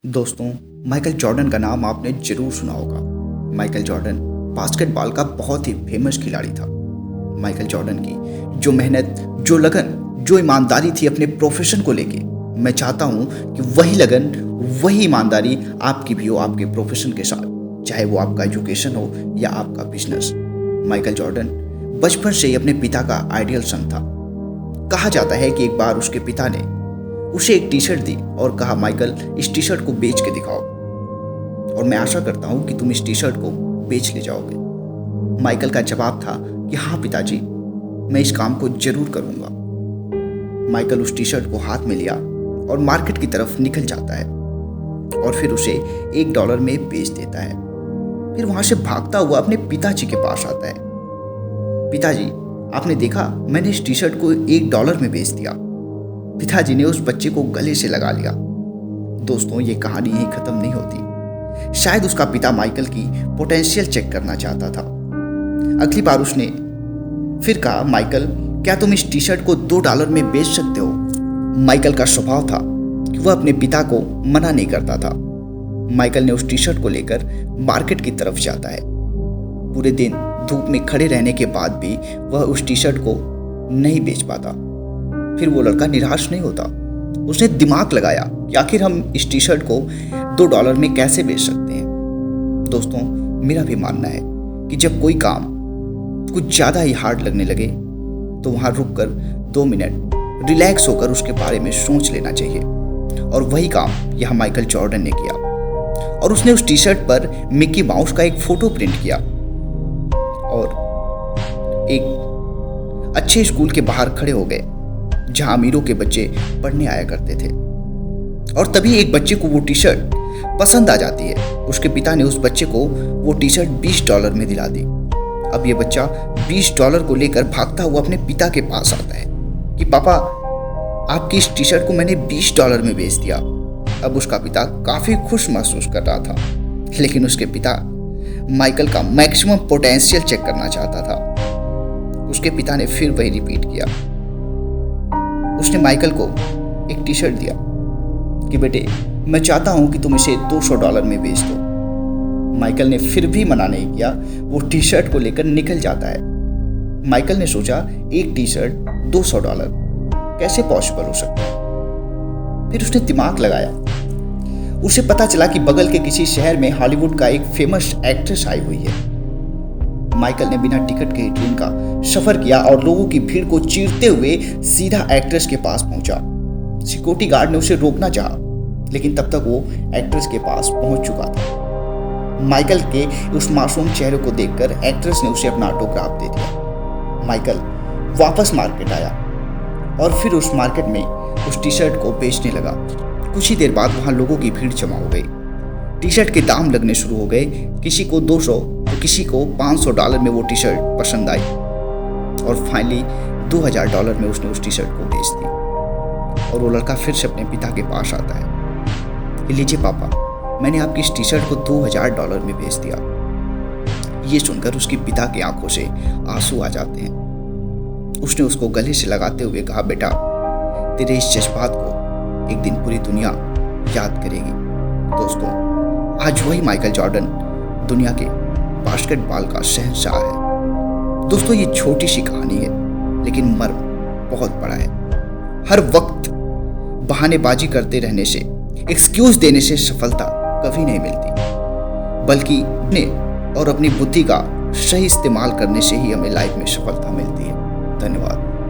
दोस्तों, Michael Jordan का नाम आपने जरूर सुना होगा। माइकल जॉर्डन बास्केटबॉल का बहुत ही फेमस खिलाड़ी था। माइकल जॉर्डन की जो मेहनत, जो लगन, जो ईमानदारी थी अपने प्रोफेशन को लेके, मैं चाहता हूँ कि वही लगन, वही ईमानदारी आपकी भी हो आपके प्रोफेशन के साथ, चाहे वो आपका एजुकेशन हो या आपका बिजनेस। माइकल जॉर्डन बचपन से ही अपने पिता का आइडियल सन था। कहा जाता है कि एक बार उसके पिता ने उसे एक टी शर्ट दी और कहा, माइकल, इस टी शर्ट को बेच के दिखाओ और मैं आशा करता हूं कि तुम इस टी शर्ट को बेच ले जाओगे। माइकल का जवाब था कि हाँ पिताजी, मैं इस काम को जरूर करूंगा। माइकल उस टी शर्ट को हाथ में लिया और मार्केट की तरफ निकल जाता है और फिर उसे $1 में बेच देता है। फिर वहां से भागता हुआ अपने पिताजी के पास आता है। पिताजी, आपने देखा, मैंने इस टी शर्ट को $1 में बेच दिया। पिताजी ने उस बच्चे को गले से लगा लिया। दोस्तों, ये कहानी यहीं खत्म नहीं होती। शायद उसका पिता माइकल की पोटेंशियल चेक करना चाहता था। अगली बार उसने फिर कहा, माइकल, क्या तुम इस टी शर्ट को $2 में बेच सकते हो? माइकल का स्वभाव था कि वह अपने पिता को मना नहीं करता था। माइकल ने उस टी शर्ट को लेकर मार्केट की तरफ जाता है। पूरे दिन धूप में खड़े रहने के बाद भी वह उस टी शर्ट को नहीं बेच पाता। फिर वो लड़का निराश नहीं होता। उसने दिमाग लगाया कि आखिर हम इस टी शर्ट को $2 में कैसे बेच सकते हैं। दोस्तों, मेरा भी मानना है कि जब कोई काम कुछ ज़्यादा ही हार्ड लगने लगे तो वहाँ रुककर 2 मिनट रिलैक्स होकर उसके बारे में सोच लेना चाहिए। और वही काम यहाँ माइकल जॉर्डन ने किया और उसने उस टी शर्ट पर मिकी माउस का एक फोटो प्रिंट किया और एक अच्छे स्कूल के बाहर खड़े हो गए जहां अमीरों के बच्चे पढ़ने आया करते थे। और तभी एक बच्चे को वो टी शर्ट पसंद आ जाती है। उसके पिता ने उस बच्चे को वो टी शर्ट $20 में दिला दी। अब ये बच्चा $20 को लेकर भागता हुआ अपने पिता के पास आता है कि पापा, आपकी इस टी शर्ट को मैंने $20 में बेच दिया। अब उसका पिता काफी खुश महसूस कर रहा था, लेकिन उसके पिता माइकल का मैक्सिमम पोटेंशियल चेक करना चाहता था। उसके पिता ने फिर वही रिपीट किया। उसने माइकल को एक टी शर्ट दिया कि बेटे, मैं चाहता हूं कि तुम इसे $200 में बेच दो। माइकल ने फिर भी मना नहीं किया। वो टी शर्ट को लेकर निकल जाता है। माइकल ने सोचा, एक टी शर्ट $200 कैसे पॉसिबल हो सकता है। फिर उसने दिमाग लगाया। उसे पता चला कि बगल के किसी शहर में हॉलीवुड का एक फेमस एक्ट्रेस आई हुई है। माइकल ने बिना टिकट के ट्रेन का सफर किया और लोगों की भीड़ को चीरते हुए सीधा एक्ट्रेस के पास पहुंचा। सिक्योरिटी गार्ड ने उसे रोकना चाहा, लेकिन तब तक वो एक्ट्रेस के पास पहुंच चुका था। माइकल के उस मासूम चेहरे को देखकर एक्ट्रेस ने उसे अपना ऑटोग्राफ दे दिया। माइकल वापस मार्केट आया और फिर उस मार्केट में उस टी शर्ट को बेचने लगा। कुछ ही देर बाद वहां लोगों की भीड़ जमा हो गई। टी शर्ट के दाम लगने शुरू हो गए। किसी को 200 तो किसी को $500 में वो टी शर्ट पसंद आई और फाइनली $2000 में उसने उस टी शर्ट को बेच दी। और वो लड़का फिर से अपने पिता के पास आता है कि लीजिए पापा, मैंने आपकी इस टी शर्ट को $2000 में बेच दिया। ये सुनकर उसके पिता की आंखों से आंसू आ जाते हैं। उसने उसको गले से लगाते हुए कहा, बेटा, तेरे इस जज्बात को एक दिन पूरी दुनिया याद करेगी। दोस्तों, आज वही माइकल जॉर्डन दुनिया के बास्केटबॉल का शहंशाह है। दोस्तों, ये छोटी सी कहानी है, लेकिन मर्म बहुत बड़ा है। हर वक्त बहानेबाजी करते रहने से, एक्सक्यूज देने से सफलता कभी नहीं मिलती, बल्कि अपने और अपनी बुद्धि का सही इस्तेमाल करने से ही हमें लाइफ में सफलता मिलती है। धन्यवाद।